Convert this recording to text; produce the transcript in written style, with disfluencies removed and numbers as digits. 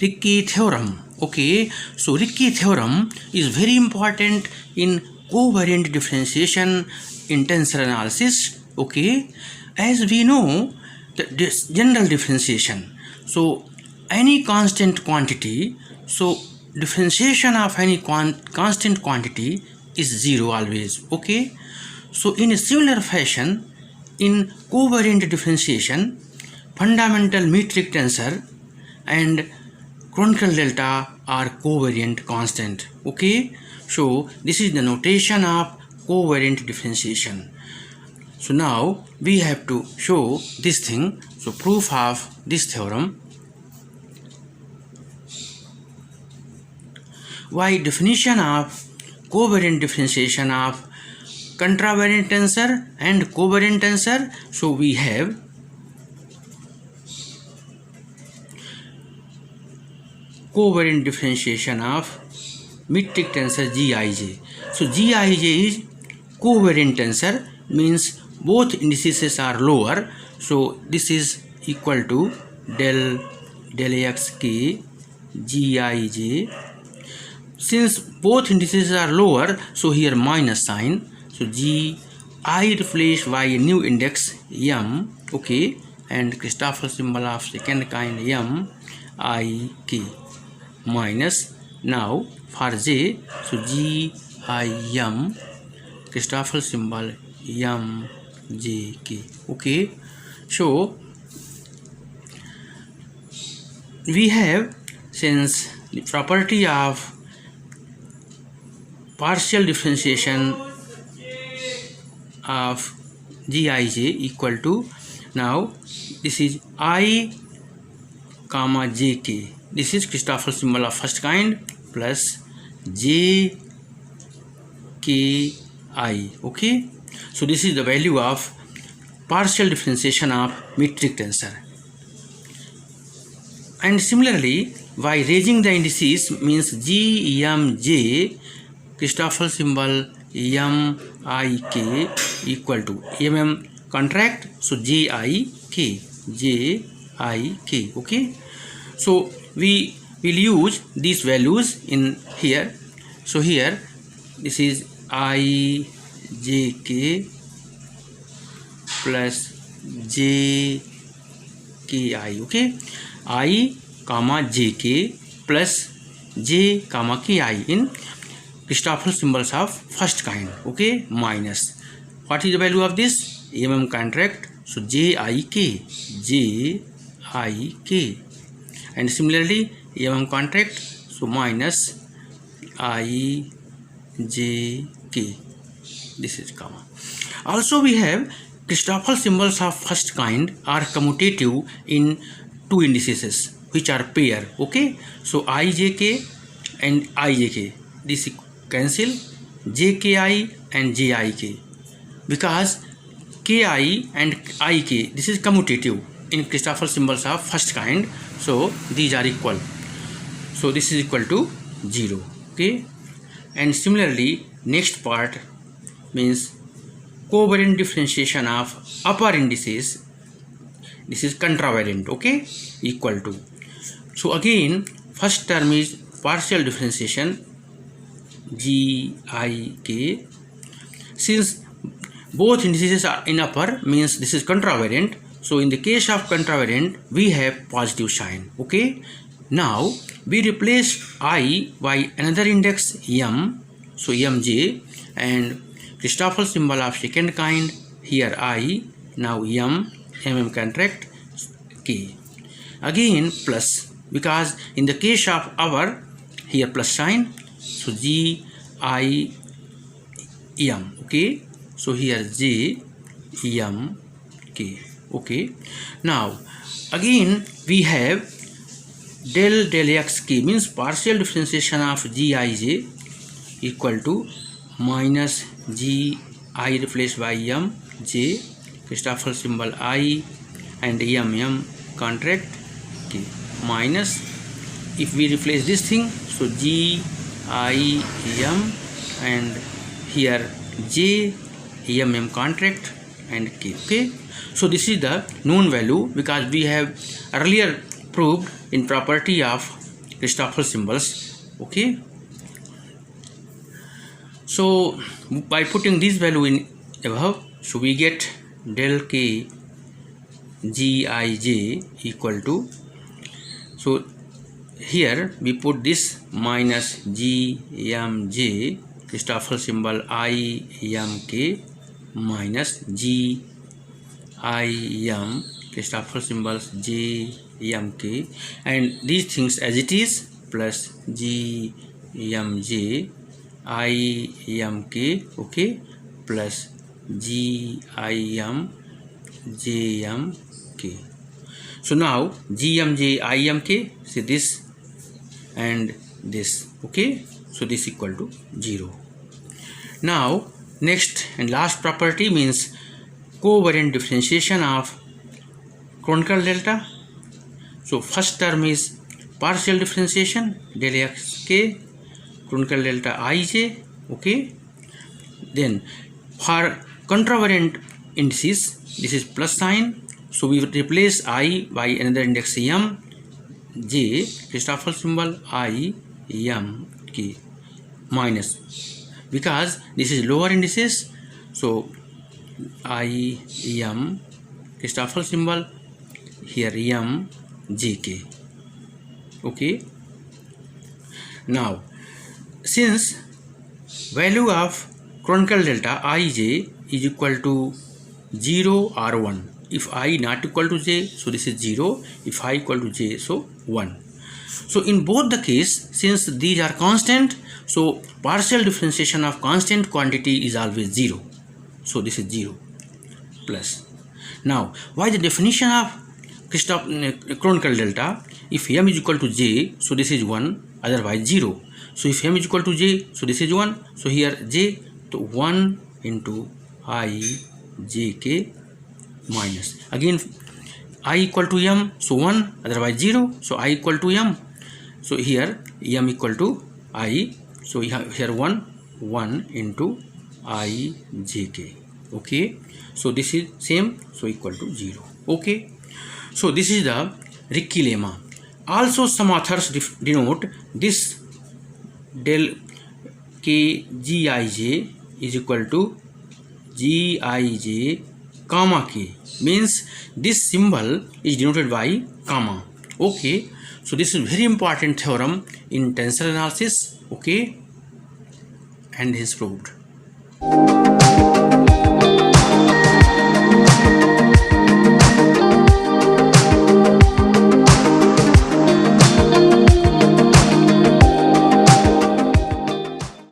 Ricci theorem. Okay, so Ricci theorem is very important in covariant differentiation in tensor analysis. Okay, as we know this general differentiation, so any constant quantity, so differentiation of any constant quantity is zero always. Okay, so in a similar fashion, in covariant differentiation, fundamental metric tensor and Kronecker delta are covariant constant. Okay, so this is the notation of covariant differentiation. So now we have to show this thing. So proof of this theorem. By definition of covariant differentiation of contravariant tensor and covariant tensor, so we have covariant differentiation of metric tensor Gij. So Gij is covariant tensor, means both indices are lower. So this is equal to del xk Gij. Since both indices are lower, so here minus sign. So Gi replaced by a new index m. Okay, and Christoffel symbol of second kind m I k minus. Now for j, so G I m, Christoffel symbol m j k. Okay, so we have, since the property of partial differentiation of Gij equal to, now this is I comma jk, this is Christoffel symbol of first kind, plus j k I. Okay, so this is the value of partial differentiation of metric tensor. And similarly, by raising the indices, means G m j, Christoffel symbol m I k equal to mm contract, so j I k. Okay, so we will use these values in here. So here this is I j k plus j k I. Okay, I comma j k plus j comma k I in Christoffel symbols of first kind. Okay, minus, what is the value of this? mm contract, so j I k, and similarly mm contract, so minus I j k, this is comma. Also we have Christoffel symbols of first kind are commutative in two indices which are pair. Okay, so ijk and ijk, this cancel, jki and jik, because ki and ik, this is commutative in Christoffel symbols of first kind, so these are equal, so this is equal to 0. Okay, and similarly next part means covariant differentiation of upper indices, this is contravariant. Okay, equal to, so again first term is partial differentiation Gik, since both indices are in upper, means this is contravariant, so in the case of contravariant we have positive sign. Okay, now we replace I by another index m, so mj, and Christoffel symbol of second kind, here I, now m, mm contract k, again plus, because in the case of our, here plus sign, so g I m. Okay, so here j m k. Okay, now again we have del x k, means partial differentiation of Gij equal to minus g I replaced by m j, Christoffel symbol I and m contract k, minus, if we replace this thing, so g I m and here j contract and k. Okay, so this is the known value, because we have earlier proved in property of Christoffel symbols. Okay, so by putting this value in above, so we get del k gij equal to, so here we put this minus gmj Christoffel symbol imk minus gim Christoffel symbols jmk, and these things as it is, plus gmj imk, okay, plus gim jmk. So now gmj imk, see this and this, okay, so this equal to 0. Now next and last property means covariant differentiation of Kronecker delta. So first term is partial differentiation del xk Kronecker delta ij, okay. Then for contravariant indices, this is plus sign, so we replace I by another index m j Christoffel symbol I m k minus, because this is lower indices, so I m Christoffel symbol here m jk, okay. Now since value of Kronecker delta ij is equal to 0 or 1, if I not equal to j, so this is 0, if I equal to j, so 1. So in both the case, since these are constant, so partial differentiation of constant quantity is always 0, so this is 0 plus. Now why the definition of Kronecker delta? If m is equal to j, so this is 1, otherwise 0. So if m is equal to j, so this is 1, so here j, so 1 into I jk minus, again I equal to m, so 1, otherwise 0, so I equal to m, so here m equal to I, so here 1 into I jk, okay. So this is same, so equal to 0, okay. So this is the Ricci lemma. Also some authors denote this del k gij is equal to gij comma k, means this symbol is denoted by comma, okay. So this is very important theorem in tensor analysis, okay, and is proved.